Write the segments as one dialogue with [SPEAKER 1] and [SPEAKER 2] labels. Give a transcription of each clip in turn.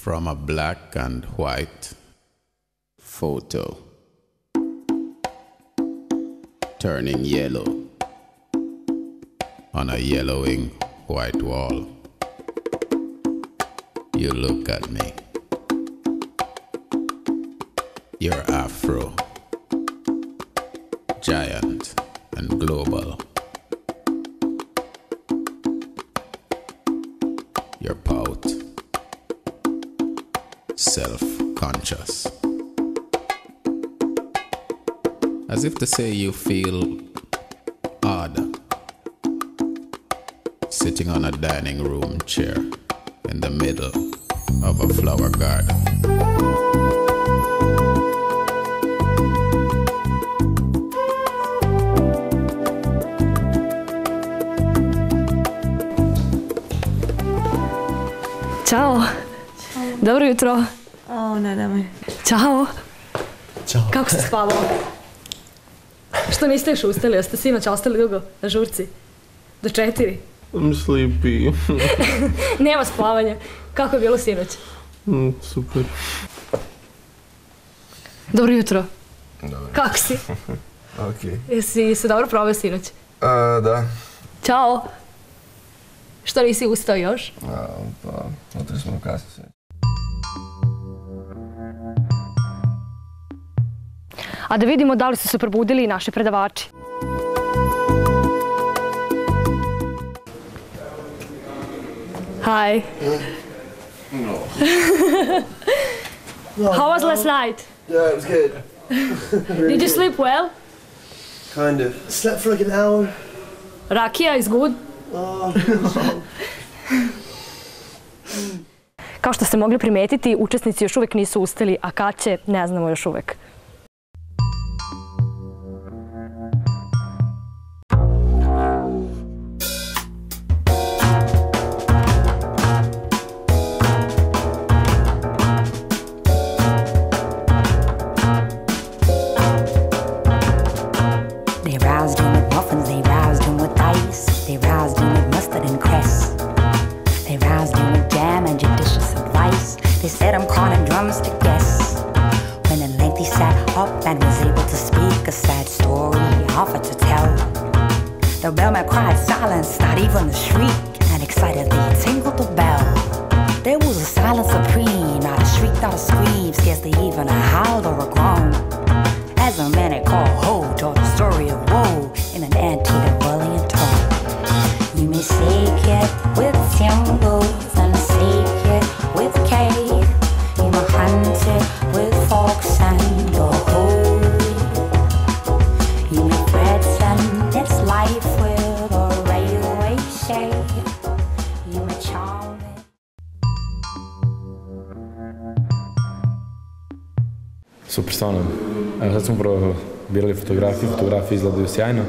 [SPEAKER 1] From a black and white photo, turning yellow on a yellowing white wall. You look at me. Your afro, giant and global. Your pout, self-conscious. As if to say you feel odd, sitting on a dining room chair in the middle of a flower garden.
[SPEAKER 2] Ćao. Dobro jutro.
[SPEAKER 3] O, ne, nemoj.
[SPEAKER 2] Ćao.
[SPEAKER 4] Ćao.
[SPEAKER 2] Kako ste spavao? Što niste još ustali? Jeste sinoć ostali dugo na žurci? Do 4?
[SPEAKER 4] I'm sleepy.
[SPEAKER 2] Nema spavanja. Kako je bilo sinoć?
[SPEAKER 4] Super.
[SPEAKER 2] Dobro jutro.
[SPEAKER 5] Dobro.
[SPEAKER 2] Kako si?
[SPEAKER 5] Okej.
[SPEAKER 2] Jesi se dobro proveo sinoć?
[SPEAKER 5] Da.
[SPEAKER 2] Ćao. Što nisi ustao još?
[SPEAKER 5] Pa, otišli smo kasno sve.
[SPEAKER 2] A da vidimo da li su se probudili i naši predavači. Hi.
[SPEAKER 5] No.
[SPEAKER 2] How was last night?
[SPEAKER 6] Yeah, it was good.
[SPEAKER 2] Did you sleep well?
[SPEAKER 6] Kind of. Slept for like an hour.
[SPEAKER 2] Rakija is good. Kao što ste mogli primetiti, učesnici još uvek nisu ustali, a kad će, ne znamo još uvek.
[SPEAKER 7] They said I'm calling drums to guess. When at length he sat up and was able to speak a sad story he offered to tell. The bellman cried silence, not even a shriek, and excitedly tinkled the bell. There was a silence supreme, not a shriek, not a scream, scarcely even a howl or a groan. As a man at call ho told a story of woe in an antediluvian tone. You may seek it with symbols and seek it with cave. You may hunt it with forks and a hoe. You may threaten its life with a railway shade. You may charm it.
[SPEAKER 8] Super, stvarno. Evo sad smo upravo birali fotografije, fotografije izgledaju sjajno.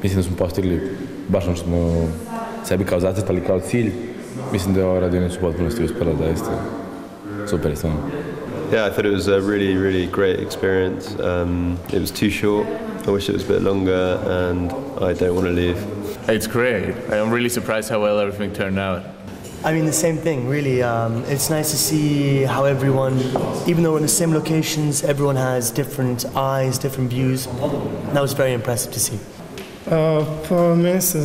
[SPEAKER 8] Mislim da smo postigli baš ono što smo sebi kao zacrtali kao cilj. Mislim da je ova radionica u potpunosti uspela, zaista super je stvarno.
[SPEAKER 9] Yeah, I thought it was a really, really great experience. It was too short. I wish it was a bit longer, and I don't want to leave.
[SPEAKER 10] It's great. I'm really surprised how well everything turned out.
[SPEAKER 4] I mean, the same thing, really. It's nice to see how everyone, even though we're in the same locations, everyone has different eyes, different views. That was very impressive to see.
[SPEAKER 11] Pa, meni se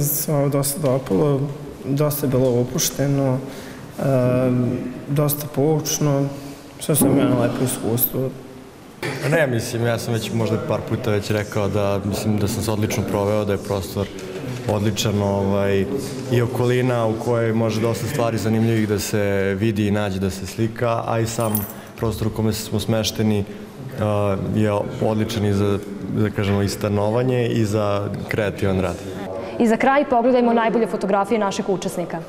[SPEAKER 11] dosta dopalo, dosta je bilo opušteno, dosta poučno, sve sam imao lepo iskustvo.
[SPEAKER 12] Ne, mislim, ja sam već možda par puta već rekao da mislim da sam se odlično proveo, da je prostor odličan i okolina u kojoj može dosta stvari zanimljivih da se vidi i nađe, da se slika, a i sam prostor u kome smo smešteni je odličan i za, da kažemo, i stanovanje i za kreativan rad.
[SPEAKER 2] I za kraj pogledajmo najbolje fotografije naših učesnika.